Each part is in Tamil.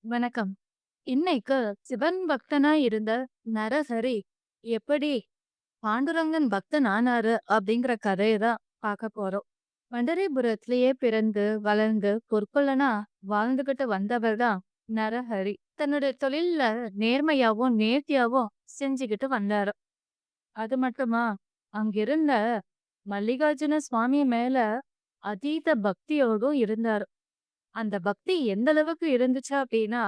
வணக்கம். இன்னைக்கு சிவன் பக்தனா இருந்த நரஹரி எப்படி பாண்டுரங்கன் பக்தன் ஆனாரு அப்படிங்கிற கதையை தான் பார்க்க போறோம். பண்டரிபுரத்திலேயே பிறந்து வளர்ந்து பொற்கொல்லனா வாழ்ந்துகிட்டு வந்தவர் தான் நரஹரி. தன்னுடைய தொழில்ல நேர்மையாவும் நேர்த்தியாவும் செஞ்சுக்கிட்டு வந்தாரு. அது மட்டுமா, அங்கிருந்த மல்லிகார்ஜுன சுவாமி மேல அதீத பக்தியோடும் இருந்தாரு. அந்த பக்தி எந்த அளவுக்கு இருந்துச்சு அப்படின்னா,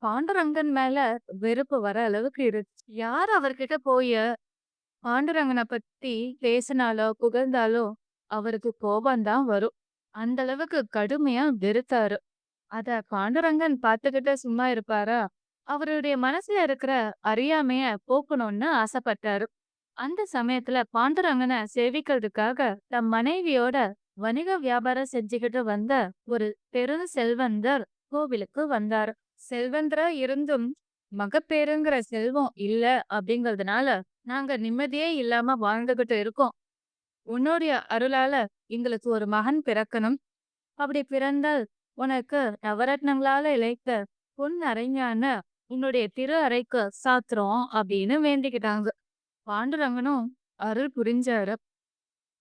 பாண்டுரங்கன் மேல வெறுப்பு வர அளவுக்கு இருந்துச்சு. யார் அவர்கிட்ட போய் பாண்டுரங்கன பத்தி பேசினாலோ, புகழ்ந்தாலோ அவருக்கு கோபம் தான் வரும். அந்த அளவுக்கு கடுமையா வெறுத்தாரு. அத பாண்டுரங்கன் பார்த்துக்கிட்டு சும்மா இருப்பாரா? அவருடைய மனசுல இருக்கிற அறியாமைய போக்கணும்னு ஆசைப்பட்டாரு. அந்த சமயத்துல பாண்டுரங்கன சேவிக்கிறதுக்காக தம் மனைவியோட வணிக வியாபாரம் செஞ்சுக்கிட்டு வந்த ஒரு பெரும் செல்வந்தர் கோவிலுக்கு வந்தாரு. செல்வந்தரா இருந்தும் மகப்பேறுங்கிற செல்வம் இல்ல அப்படிங்கறதுனால நாங்க நிம்மதியே இல்லாம வாழ்ந்துகிட்டு இருக்கோம். உன்னுடைய அருளால எங்களுக்கு ஒரு மகன் பிறக்கணும். அப்படி பிறந்தால் உனக்கு நவரத்னங்களால இழைத்த பொன் அரைஞான உன்னுடைய திரு அறைக்கு சாத்துறோம் அப்படின்னு வேண்டிக்கிட்டாங்க. பாண்டுரங்கனும் அருள் புரிஞ்சாரு.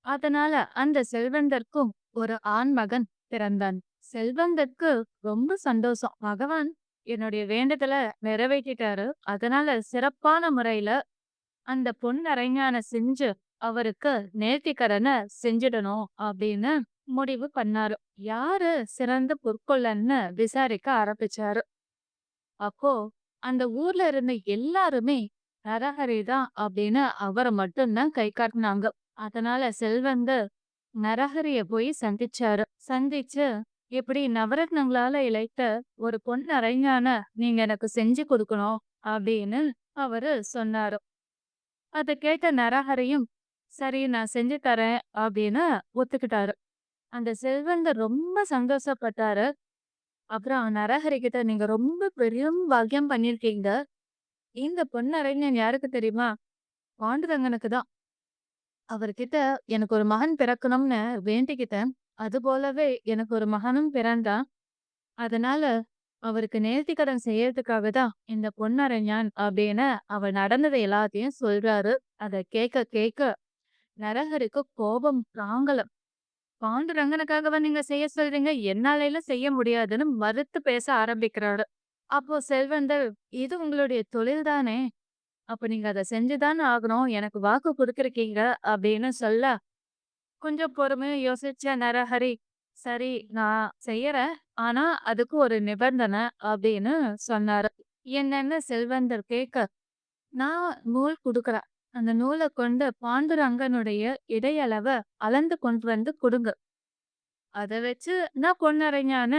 அதனால அந்த செல்வந்தர்க்கும் ஒரு ஆண் மகன் பிறந்தான். செல்வந்தருக்கு ரொம்ப சந்தோஷம். பகவான் என்னுடைய வேண்டுதல நிறைவேற்றிட்டாரு. அதனால சிறப்பான முறையில அந்த பொன் அரைஞான செஞ்சு அவருக்கு நேர்த்திக்கடனை செஞ்சிடணும் அப்படின்னு முடிவு பண்ணாரு. யாரு சிறந்த பொற்கொல்லன்னு விசாரிக்க ஆரம்பிச்சாரு. அப்போ அந்த ஊர்ல இருந்த எல்லாருமே நரஹரி தான் அப்படின்னு அவரை மட்டும்தான் கை காட்டினாங்க. அதனால செல்வந்தர் நரஹரிய போய் சந்திச்சாரு. சந்திச்சு, இப்படி நவரத்னங்களால இழைத்த ஒரு பொன் அரைஞான நீங்க எனக்கு செஞ்சு கொடுக்கணும் அப்படின்னு அவரு சொன்னாரு. அத கேட்ட நரஹரியும் சரி நான் செஞ்சு தரேன் அப்படின்னு ஒத்துக்கிட்டாரு. அந்த செல்வந்தர் ரொம்ப சந்தோஷப்பட்டாரு. அப்புறம் நரஹரி கிட்ட நீங்க ரொம்ப பெரிய பாக்கியம் பண்ணிருக்கீங்க. இந்த பொன் அரைஞன் யாருக்கு தெரியுமா? பாண்டுரங்கனுக்கு தான். அவர்கிட்ட எனக்கு ஒரு மகன் பிறக்கணும்னு வேண்டிக்கிட்டேன். அது போலவே எனக்கு ஒரு மகனும் பிறந்தான். அதனால அவருக்கு நேர்த்திக்கடன் செய்யறதுக்காக தான் இந்த பொன்னரஞ்சான் அப்படின்னு அவர் நடந்தது எல்லாத்தையும் சொல்றாரு. அத கேட்க கேட்க நரஹரிக்கு கோபம் தாங்கல. பாண்டுரங்கனுக்காகவா நீங்க செய்ய சொல்றீங்க? என்னால எல்லாம் செய்ய முடியாதுன்னு மறுத்து பேச ஆரம்பிக்கிறாரு. அப்போ செல்வந்தர் இது உங்களுடைய தொழில் தானே. அப்ப நீங்க அத செஞ்சுதானே ஆகணும். எனக்கு வாக்கு குடுத்துருக்கீங்க அப்படின்னு சொல்ல கொஞ்சம் பொறுமையா யோசிச்ச நரஹரி, "சரி நான் செய்யறேன். ஆனா அதுக்கு ஒரு நிபந்தனை" அப்படின்னு சொன்னாரு. என்னன்னு செல்வந்தர் கேட்க, "நான் நூல் குடுக்குறேன். அந்த நூல கொண்டு பாண்டுரங்கனுடைய இடையளவ அளந்து கொண்டு வந்து குடுங்க. அத வச்சு நான் பொன்னரைஞான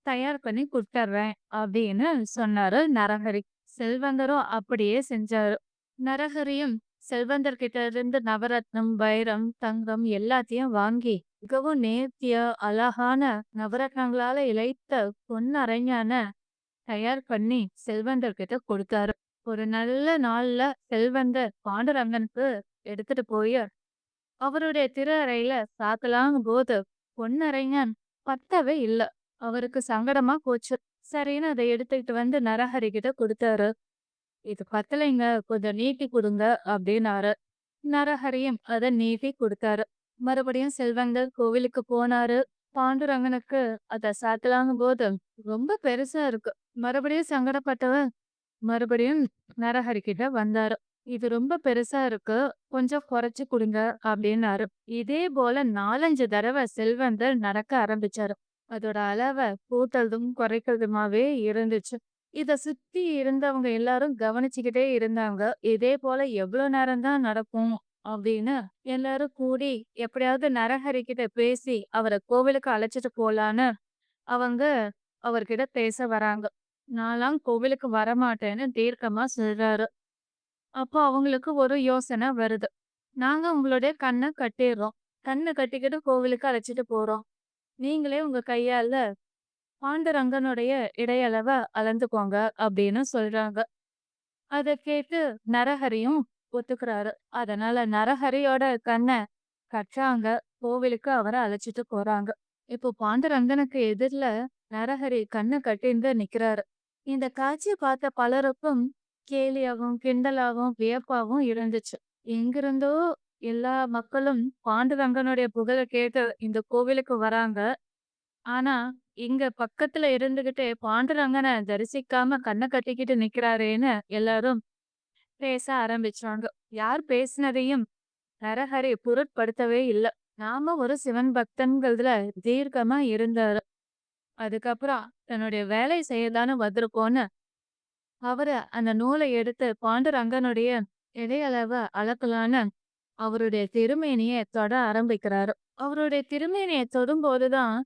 தயார் பண்ணி குடுத்துர்றேன்" அப்படின்னு சொன்னாரு நரஹரி. செல்வந்தரும் அப்படியே செஞ்சாரு. நரஹரியும் செல்வந்தர் கிட்ட இருந்து நவரத்னம், வைரம், தங்கம் எல்லாத்தையும் வாங்கி மிகவும் நேர்த்தியா அழகான நவரத்னங்களால இழைத்த பொன் அரைஞான தயார் பண்ணி செல்வந்தர் கிட்ட கொடுத்தாரு. ஒரு நல்ல நாள்ல செல்வந்தர் பாண்டுரங்கனுக்கு எடுத்துட்டு போய் அவருடைய திரு அறையில சாத்தலாங்க போது பொன்னரைஞன் பத்தவே இல்ல. அவருக்கு சங்கடமா போச்சு. சரின்னு அதை எடுத்துக்கிட்டு வந்து நரஹரி கிட்ட கொடுத்தாரு. "இது பத்தலைங்க. கொஞ்சம் நீட்டி குடுங்க" அப்டின்னாரு. நரஹரியும் அத நீட்டி குடுத்தாரு. மறுபடியும் செல்வந்தர் கோவிலுக்கு போனாரு. பாண்டுரங்கனுக்கு அத சாத்தலாங்கும்போது, ரொம்ப பெருசா இருக்கு. மறுபடியும் சங்கடப்பட்டவர், மறுபடியும் நரஹரி கிட்ட வந்தாரு. "இது ரொம்ப பெருசா இருக்கு. கொஞ்சம் குறைச்சு குடுங்க" அப்டின்னாரு. இதே போல 4, 5 தடவ செல்வந்தர் நடக்க ஆரம்பிச்சாரு. அதோட அளவ கூட்டறதும், குறைக்கிறதுமாவே இருந்துச்சு. இத சுத்தி இருந்தவங்க எல்லாரும் கவனிச்சுக்கிட்டே இருந்தாங்க. இதே போல எவ்வளோ நேரம் தான் நடக்கும் அப்படின்னு எல்லாரும் கூடி எப்படியாவது நரஹரி கிட்ட பேசி அவர கோவிலுக்கு அழைச்சிட்டு போலான்னு அவங்க அவர்கிட்ட பேச வராங்க. நான்லாம் கோவிலுக்கு வரமாட்டேன்னு தீர்க்கமா சொல்றாரு. அப்போ அவங்களுக்கு ஒரு யோசனை வருது. நாங்க உங்களுடைய கண்ண கட்டிர்றோம். கண்ண கட்டிக்கிட்டு கோவிலுக்கு அழைச்சிட்டு போறோம். நீங்களே உங்க கையால பாண்டுரங்கனுடைய இடையளவ அளந்துக்கோங்க அப்படின்னு சொல்றாங்க. அத கேட்டு நரஹரியும் ஒத்துக்கிறாரு. அதனால நரஹரியோட கண்ண கட்டுறாங்க. கோவிலுக்கு அவர அழைச்சிட்டு போறாங்க. இப்போ பாண்டுரங்கனுக்கு எதிர்ல நரஹரி கண்ண கட்டிண்டு நிக்கிறாரு. இந்த காட்சிய பார்த்த பலருக்கும் கேலியாவும், கிண்டலாவும், வியப்பாவும் இருந்துச்சு. எங்கிருந்தோ எல்லா மக்களும் பாண்டுரங்கனுடைய புகழ கேட்டு இந்த கோவிலுக்கு வராங்க. ஆனா, இங்க பக்கத்துல இருந்துகிட்டே பாண்டுரங்கன தரிசிக்காம கண்ண கட்டிக்கிட்டு நிக்கிறாரேன்னு எல்லாரும் பேச ஆரம்பிச்சாங்க. யார் பேசினதையும் நரஹரி பொருட்படுத்தவே இல்ல. நாம ஒரு சிவன் பக்தன்கிறதுல தீர்க்கமா இருந்தாரு. அதுக்கப்புறம் தன்னுடைய வேலை செய்யதான்னு வந்திருக்கோன்னு அவரு அந்த நூலை எடுத்து பாண்டுரங்கனுடைய இடையளவ அளக்கலான்னு அவருடைய திருமேனிய தொட ஆரம்பிக்கிறாரு. அவருடைய திருமேனிய தொடும்போதுதான்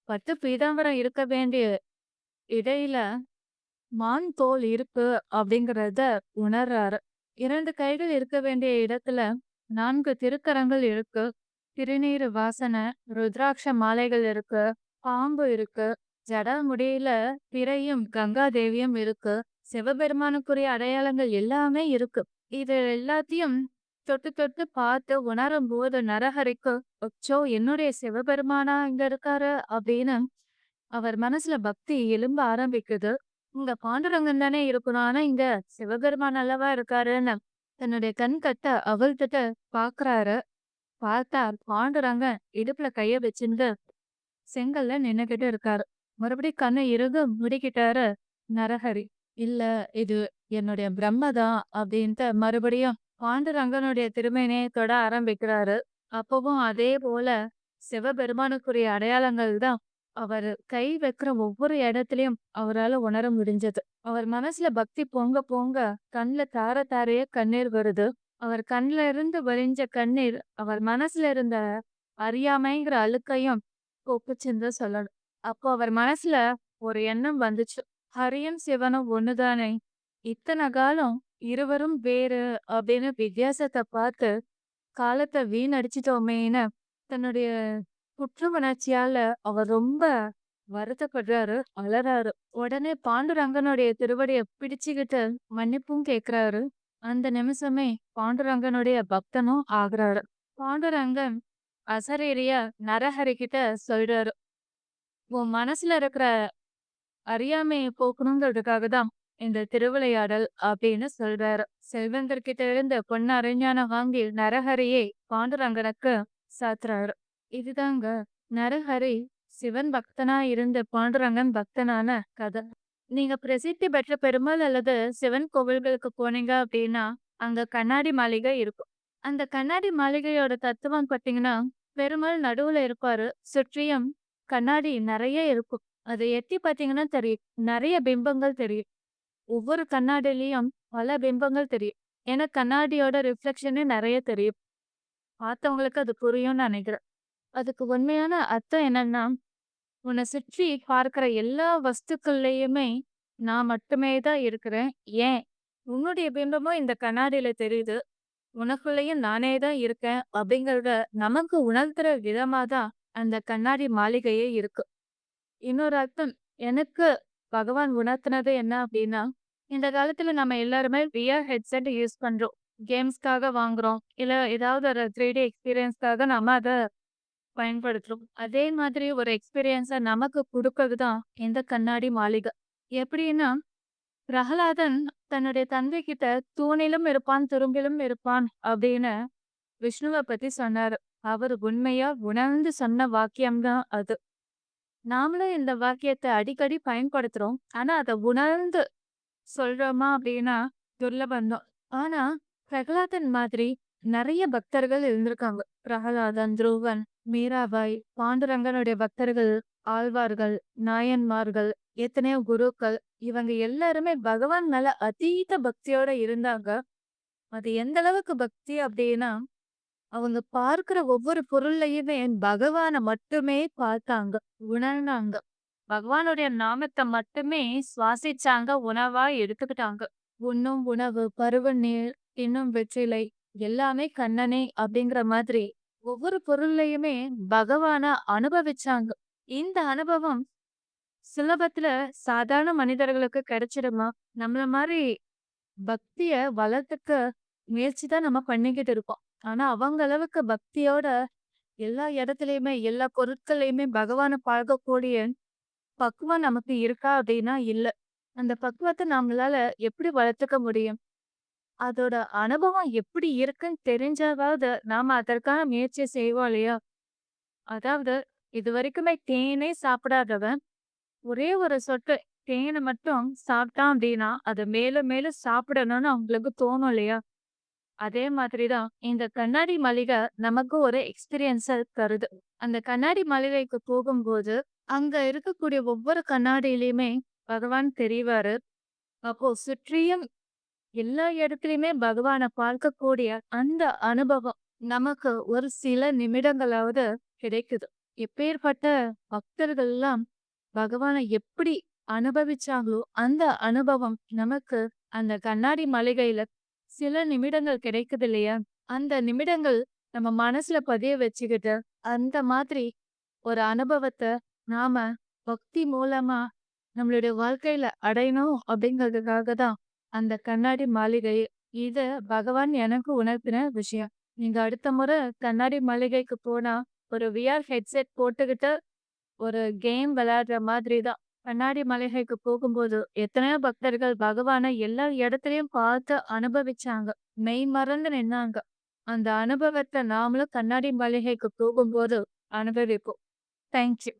பட்டு பீதாம்பரம் இருக்க வேண்டிய இடையில மான் தோல் இருக்கு அப்படிங்கிறத உணர்றாரு. 2 கைகள் இருக்க வேண்டிய இடத்துல 4 திருக்கரங்கள் இருக்கு. திருநீறு வாசனை, ருத்ராட்ச மாலைகள் இருக்கு. பாம்பு இருக்கு. ஜடாமுடியில பிறையும் கங்காதேவியும் இருக்கு. சிவபெருமானுக்குரிய அடையாளங்கள் எல்லாமே இருக்கு. இது எல்லாத்தையும் தொட்டு தொட்டு பார்த்து உணரும்போது நரஹரிக்கு, "அச்சோ! என்னுடைய சிவபெருமானா இங்க இருக்காரு" அப்படின்னு அவர் மனசுல பக்தி எழும்ப ஆரம்பிக்குது. இங்க பாண்டுரங்கன் தானே இருக்கணும். ஆனா இங்க சிவபெருமான் அல்லவா இருக்காருன்னு தன்னுடைய கண் கட்ட அவிழ்த்துட்டு பாக்குறாரு. பார்த்தா பாண்டுரங்கன் இடுப்புல கைய வச்சுண்டு செங்கல்ல நின்னுகிட்டு இருக்காரு. மறுபடியும் கண்ணை இறுக மூடிக்கிட்டாரு நரஹரி. இல்ல இது என்னுடைய பிரம்ம தான் அப்படின்ட்டு மறுபடியும் பாண்டுரங்கனுடைய திருமேனியை தொட ஆரம்பிக்கிறாரு. அப்பவும் அதே போல சிவபெருமானுக்குரிய அடையாளங்கள் தான் அவர் கை வைக்கிற ஒவ்வொரு இடத்துலயும் அவரால உணர முடிஞ்சது. அவர் மனசுல பக்தி பொங்க பொங்க கண்ல தார தாரையா கண்ணீர் வருது. அவர் கண்ல இருந்து வழிஞ்ச கண்ணீர் அவர் மனசுல இருந்த அறியாமைங்கிற அழுக்கையும் போக்குச்சுன்னு தான் சொல்லணும். அப்போ அவர் மனசுல ஒரு எண்ணம் வந்துச்சு. ஹரியும் சிவனும் ஒண்ணுதானே. இத்தனை காலம் இருவரும் வேறு அப்படின்னு வித்தியாசத்த பார்த்து காலத்த வீணடிச்சிட்டோமேன்னு தன்னுடைய குற்ற உணர்ச்சியால அவர் ரொம்ப வருத்தப்படுறாரு, அழறாரு. உடனே பாண்டுரங்கனுடைய திருவடிய பிடிச்சுக்கிட்டு மன்னிப்பும் கேக்குறாரு. அந்த நிமிஷமே பாண்டுரங்கனுடைய பக்தனும் ஆகுறாரு. பாண்டுரங்கன் அசரீரியா நரஹரி கிட்ட சொல்றாரு. உன் மனசுல இருக்கிற அறியாமைய போக்கணுங்கிறதுக்காக தான் இந்த திருவிளையாடல் அப்படின்னு சொல்றாரு. செல்வந்தர்கிட்ட இருந்து பொன்ன அறிஞானம் வாங்கி நரஹரியை பாண்டுரங்கனுக்கு சாத்துறாரு. இதுதாங்க நரஹரி சிவன் பக்தனா இருந்து பாண்டுரங்கன் பக்தனான கதை. நீங்க பிரசித்தி பெற்ற பெருமாள் அல்லது சிவன் கோவில்களுக்கு போனீங்க அப்படின்னா அங்க கண்ணாடி மாளிகை இருக்கும். அந்த கண்ணாடி மாளிகையோட தத்துவம் பார்த்தீங்கன்னா பெருமாள் நடுவுல இருப்பாரு. சுற்றியும் கண்ணாடி நிறைய இருக்கும். அதை எட்டி பார்த்தீங்கன்னா தெரியும். நிறைய பிம்பங்கள் தெரியும். ஒவ்வொரு கண்ணாடியிலயும் பல பிம்பங்கள் தெரியும். ஏன்னா கண்ணாடியோட ரிஃப்ளெக்ஷனே நிறைய தெரியும். பார்த்தவங்களுக்கு அது புரியும்னு நினைக்கிறேன். அதுக்கு உண்மையான அர்த்தம் என்னன்னா, உன்னை சுற்றி பார்க்கிற எல்லா வஸ்துக்கள்லயுமே நான் மட்டுமே தான் இருக்கிறேன். ஏன்? உன்னுடைய பிம்பமும் இந்த கண்ணாடியில தெரியுது. உனக்குள்ளேயும் நானே தான் இருக்கேன் அப்படிங்கிறத நமக்கு உணர்த்துற விதமா தான் அந்த கண்ணாடி மாளிகையே இருக்கு. இன்னொரு அர்த்தம் எனக்கு பகவான் உணர்த்தினது என்ன அப்படின்னா, இந்த காலத்துல நம்ம எல்லாருமே விஆர் ஹெட்செட் யூஸ் பண்றோம். கேம்ஸ்க்காக வாங்குறோம். இல்ல ஏதாவது ஒரு 3D எக்ஸ்பீரியன்ஸ்க்காக நம்ம அத பயன்படுத்துறோம். அதே மாதிரி ஒரு எக்ஸ்பீரியன்ஸ நமக்கு குடுக்கறது தான் இந்த கண்ணாடி மாளிகை. எப்படின்னா, பிரகலாதன் தன்னுடைய தந்தை கிட்ட தூணிலும் இருப்பான், துரும்பிலும் இருப்பான் அப்படின்னு விஷ்ணுவ பத்தி சொன்னாரு. அவர் உண்மையா உணர்ந்து சொன்ன வாக்கியம் தான் அது. நாமளும் இந்த வாக்கியத்த அடிக்கடி பயன்படுத்துறோம். ஆனா அத உணர்ந்து சொல்றோமா அப்படின்னா துர்லபம் தான். ஆனா பிரகலாதன் மாதிரி நெறைய பக்தர்கள் இருந்திருக்காங்க. பிரகலாதன், துருவன், மீராபாய், பாண்டுரங்கனுடைய பக்தர்கள், ஆழ்வார்கள், நாயன்மார்கள், எத்தனையோ குருக்கள் இவங்க எல்லாருமே பகவான் மேல அதீத பக்தியோட இருந்தாங்க. அது எந்த அளவுக்கு பக்தி அப்படின்னா, அவங்க பார்க்கிற ஒவ்வொரு பொருள்லயுமே பகவான மட்டுமே பார்த்தாங்க, உணர்ந்தாங்க. பகவானுடைய நாமத்த மட்டுமே சுவாசிச்சாங்க, உணவா எடுத்துக்கிட்டாங்க. உண்ணும் உணவு, பருவநீர், தின்னும் வெற்றிலை எல்லாமே கண்ணனே அப்படிங்கிற மாதிரி ஒவ்வொரு பொருள்லயுமே பகவான அனுபவிச்சாங்க. இந்த அனுபவம் சுலபத்துல சாதாரண மனிதர்களுக்கு கிடைச்சிடுமா? நம்மள மாரி பக்திய வளர்த்துக்க முயற்சி தான் நம்ம பண்ணிக்கிட்டு இருக்கோம். ஆனா அவங்க அளவுக்கு பக்தியோட எல்லா இடத்துலயுமே, எல்லா பொருட்கள்லயுமே பகவான பார்க்கக்கூடிய பக்குவம் நமக்கு இருக்கா அப்படின்னா இல்ல. அந்த பக்குவத்த நம்மளால எப்படி வளர்த்துக்க முடியும்? அதோட அனுபவம் எப்படி இருக்குன்னு தெரிஞ்சாவாவது நாம அதற்கான முயற்சி செய்வோம் இல்லையா? அதாவது இதுவரைக்குமே தேனே சாப்பிடாதவன், ஒரே ஒரு சொட்டு தேன மட்டும் சாப்பிட்டான் அப்படின்னா, அத மேலும் மேலும் சாப்பிடணும்னு அவங்களுக்கு தோணும் இல்லையா? அதே மாதிரி தான் இந்த கண்ணாடி மளிகை நமக்கு ஒரு எக்ஸ்பீரியன்ஸ தருது. அந்த கண்ணாடி மளிகைக்கு போகும்போது, அங்க இருக்கக்கூடிய ஒவ்வொரு கண்ணாடியிலயுமே பகவான் தெரிவாரு. அப்போ சுற்றியும் எல்லா இடத்துலயுமே பகவான பார்க்கக்கூடிய அந்த அனுபவம் நமக்கு ஒரு சில நிமிடங்களாவது கிடைக்குது. எப்பேர்ப்பட்ட பக்தர்கள்லாம் பகவான எப்படி அனுபவிச்சாங்களோ, அந்த அனுபவம் நமக்கு அந்த கண்ணாடி மாளிகையில சில நிமிடங்கள் கிடைக்குது இல்லையா? அந்த நிமிடங்கள் நம்ம மனசுல பதிய வச்சுக்கிட்டு, அந்த மாதிரி ஒரு அனுபவத்த நாம பக்தி மூலமா நம்மளுடைய வாழ்க்கையில அடையணும் அப்படிங்கிறதுக்காக தான் அந்த கண்ணாடி மாளிகை. இத பகவான் எனக்கு உணர்த்தின விஷயம். நீங்க அடுத்த முறை கண்ணாடி மாளிகைக்கு போனா, ஒரு விஆர் ஹெட்செட் போட்டுக்கிட்டு ஒரு கேம் விளையாடுற மாதிரி தான். கண்ணாடி மளிகைக்கு போகும்போது எத்தனையோ பக்தர்கள் பகவான எல்லா இடத்துலயும் பார்த்து அனுபவிச்சாங்க. மெய் மறந்து நின்னாங்க. அந்த அனுபவத்த நாமளும் கண்ணாடி மளிகைக்கு போகும்போது அனுபவிப்போம். Thank you.